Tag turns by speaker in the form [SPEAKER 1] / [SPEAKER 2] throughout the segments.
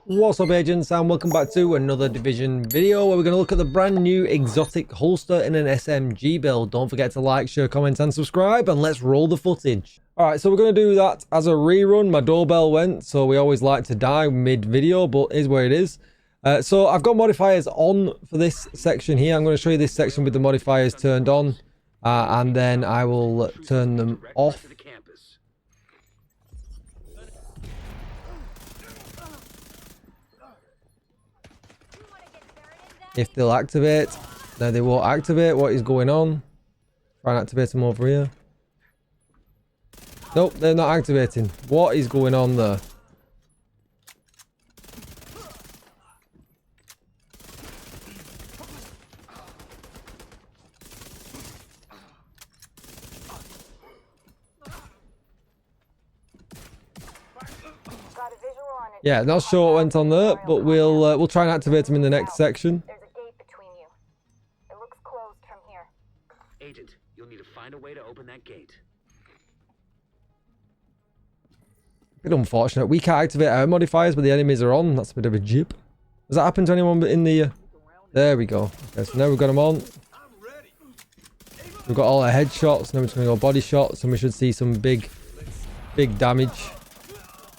[SPEAKER 1] What's up, agents, and welcome back to another Division video where we're going to look at the brand new exotic holster in an SMG build. Don't forget to like, share, comment and subscribe, and let's roll the footage. Alright, so we're going to do that as a rerun. My doorbell went, so we always like to die mid-video, but is where it is. So I've got modifiers on for this section here. I'm going to show you this section with the modifiers turned on, and then I will turn them off. If they'll activate. No, they won't activate. What is going on? Try and activate them over here. Nope, they're not activating. What is going on there? Yeah, not sure what went on there, but we'll try and activate them in the next section.
[SPEAKER 2] Agent, you'll need to find a way to open that gate.
[SPEAKER 1] Bit unfortunate. We can't activate our modifiers, but the enemies are on. That's a bit of a jib. Does that happen to anyone in the... There we go. Okay, so now we've got them on. We've got all our headshots. Now we're just going to go body shots, and we should see some big damage.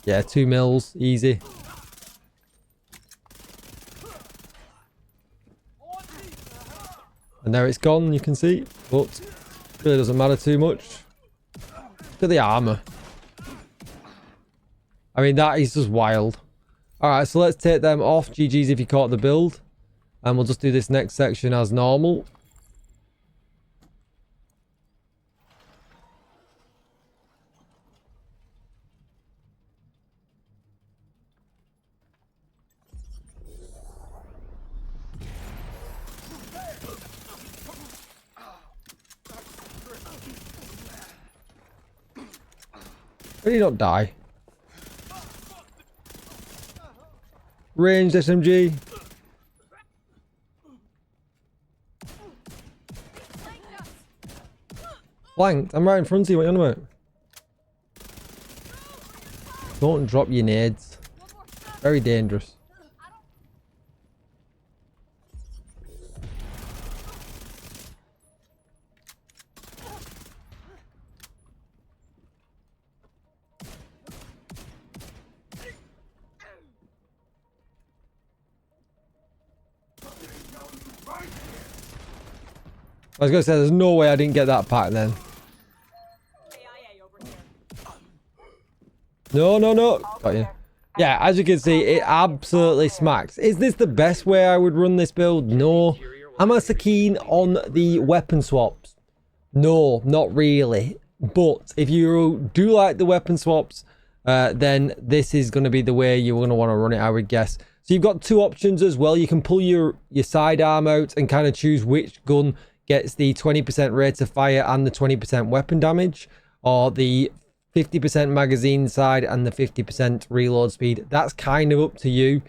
[SPEAKER 1] Yeah, 2 mils. Easy. And there it's gone, you can see. But really doesn't matter too much. Look at the armor. I mean, that is just wild. Alright, so let's take them off. GG's if you caught the build. And we'll just do this next section as normal. Did he not die? Ranged SMG. Flanked. I'm right in front of you. What are you on about? Don't drop your nades. Very dangerous. I was going to say, there's no way I didn't get that pack then. No. Got you. Yeah, as you can see, it absolutely smacks. Is this the best way I would run this build? No. Am I so keen on the weapon swaps? No, not really. But if you do like the weapon swaps, then this is going to be the way you're going to want to run it, I would guess. So you've got 2 options as well. You can pull your sidearm out and kind of choose which gun gets the 20% rate of fire and the 20% weapon damage, or the 50% magazine side and the 50% reload speed. That's kind of up to you.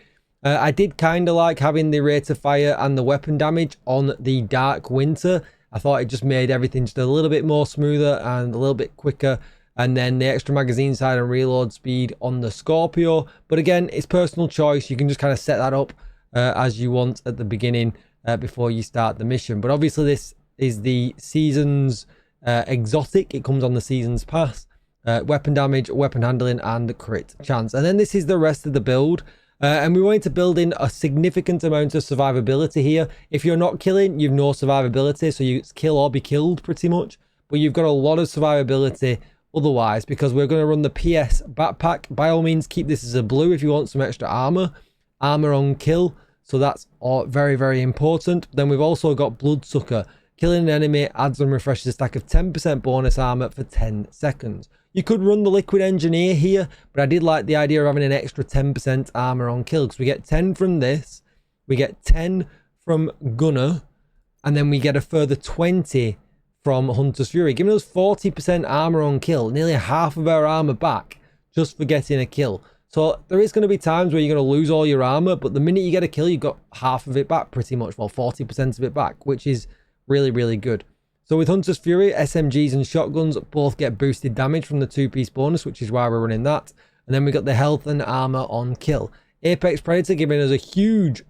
[SPEAKER 1] I did kind of like having the rate of fire and the weapon damage on the Dark Winter. I thought it just made everything just a little bit more smoother and a little bit quicker. And then the extra magazine side and reload speed on the Scorpio. But again, it's personal choice. You can just kind of set that up as you want at the beginning before you start the mission. But obviously this is the season's exotic. It comes on the season's pass. Weapon damage, weapon handling and crit chance. And then this is the rest of the build. And we wanted to build in a significant amount of survivability here. If you're not killing, you've no survivability. So you kill or be killed pretty much. But you've got a lot of survivability otherwise, because we're going to run the PS backpack. By all means, keep this as a blue if you want some extra armor on kill. So that's all very, very important. Then we've also got Bloodsucker. Killing an enemy adds and refreshes a stack of 10% bonus armor for 10 seconds. You could run the Liquid Engineer here, but I did like the idea of having an extra 10% armor on kill, because we get 10 from this, we get 10 from Gunner, and then we get a further 20 from Hunter's Fury, giving us 40% armor on kill, nearly half of our armor back just for getting a kill. So there is going to be times where you're going to lose all your armor, but the minute you get a kill, you've got half of it back pretty much. Well, 40% of it back, which is really, really good. So with Hunter's Fury, SMGs and shotguns both get boosted damage from the 2-piece bonus, which is why we're running that. And then we got the health and armor on kill. Apex Predator giving us a huge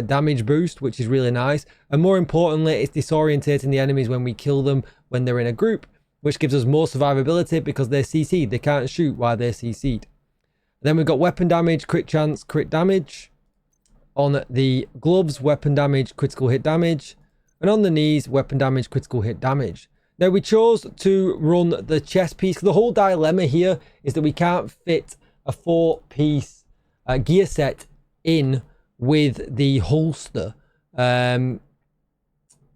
[SPEAKER 1] damage boost, which is really nice. And more importantly, it's disorientating the enemies when we kill them when they're in a group, which gives us more survivability because they're CC'd. They can't shoot while they're CC'd. Then we've got weapon damage, crit chance, crit damage. On the gloves, weapon damage, critical hit damage. And on the knees, weapon damage, critical hit damage. Now, we chose to run the chest piece. The whole dilemma here is that we can't fit a 4-piece gear set in with the holster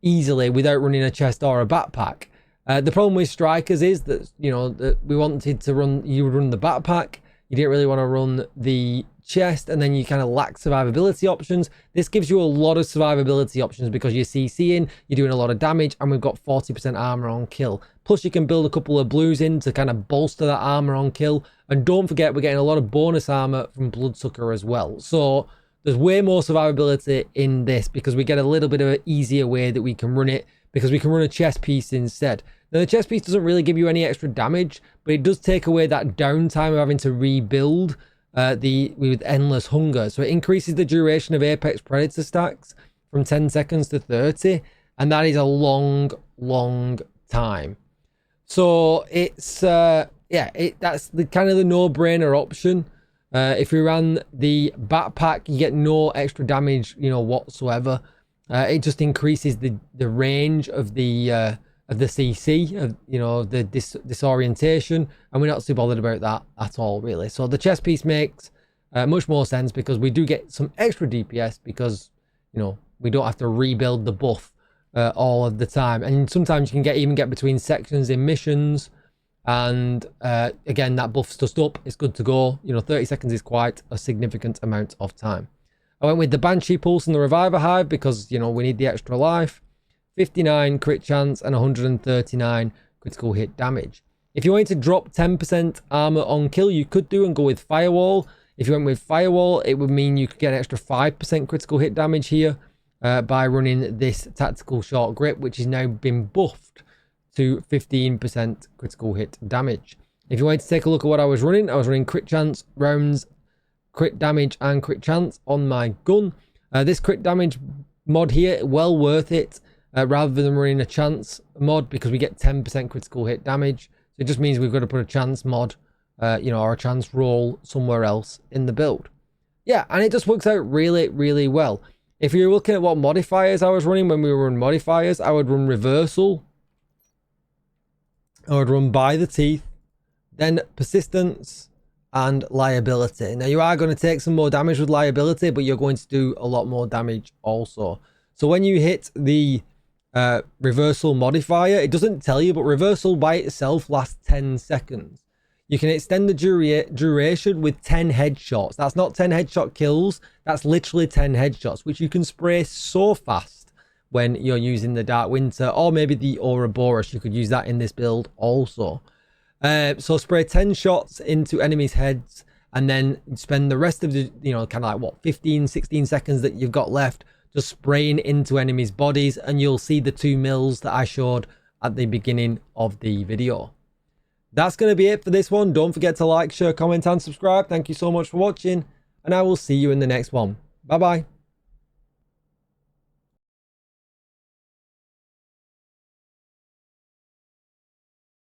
[SPEAKER 1] easily without running a chest or a backpack. The problem with strikers is that, you know, that we wanted to run, you would run the backpack. You didn't really want to run the chest, and then you kind of lack survivability options. This gives you a lot of survivability options because you're CCing, you're doing a lot of damage, and we've got 40% armor on kill. Plus, you can build a couple of blues in to kind of bolster that armor on kill. And don't forget, we're getting a lot of bonus armor from Bloodsucker as well. So there's way more survivability in this because we get a little bit of an easier way that we can run it, because we can run a chest piece instead. Now, the chest piece doesn't really give you any extra damage, but it does take away that downtime of having to rebuild with Endless Hunger. So it increases the duration of Apex Predator stacks from 10 seconds to 30, and that is a long time. So it's that's the kind of the no-brainer option. If you ran the backpack, you get no extra damage, you know, whatsoever. It just increases the range of the CC, of, you know, the disorientation, and we're not too bothered about that at all, really. So the chest piece makes much more sense because we do get some extra DPS because, you know, we don't have to rebuild the buff all of the time. And sometimes you can even get between sections in missions, and again, that buff's just up, it's good to go. You know, 30 seconds is quite a significant amount of time. I went with the Banshee Pulse and the Reviver Hive because, you know, we need the extra life. 59 crit chance and 139 critical hit damage. If you wanted to drop 10% armor on kill, you could do and go with Firewall. If you went with Firewall, it would mean you could get an extra 5% critical hit damage here by running this Tactical Short Grip, which has now been buffed to 15% critical hit damage. If you wanted to take a look at what I was running crit chance rounds, crit damage and crit chance on my gun. This crit damage mod here, well worth it. Rather than running a chance mod, because we get 10% critical hit damage. So it just means we've got to put a chance mod, you know, or a chance roll somewhere else in the build. Yeah, and it just works out really well. If you're looking at what modifiers I was running when we were running modifiers, I would run Reversal. I would run By the Teeth, then Persistence and Liability. Now, you are going to take some more damage with Liability, but you're going to do a lot more damage also. So when you hit the reversal modifier, it doesn't tell you, but reversal by itself lasts 10 seconds. You can extend the duration with 10 headshots. That's not 10 headshot kills, that's literally 10 headshots, which you can spray so fast when you're using the Dark Winter, or maybe the OUROBOROS. You could use that in this build also. So spray 10 shots into enemies' heads, and then spend the rest of the, you know, kind of like what, 15-16 seconds that you've got left just spraying into enemies' bodies, and you'll see the 2 mils that I showed at the beginning of the video. That's going to be it for this one. Don't forget to like, share, comment and subscribe. Thank you so much for watching, and I will see you in the next one. Bye bye.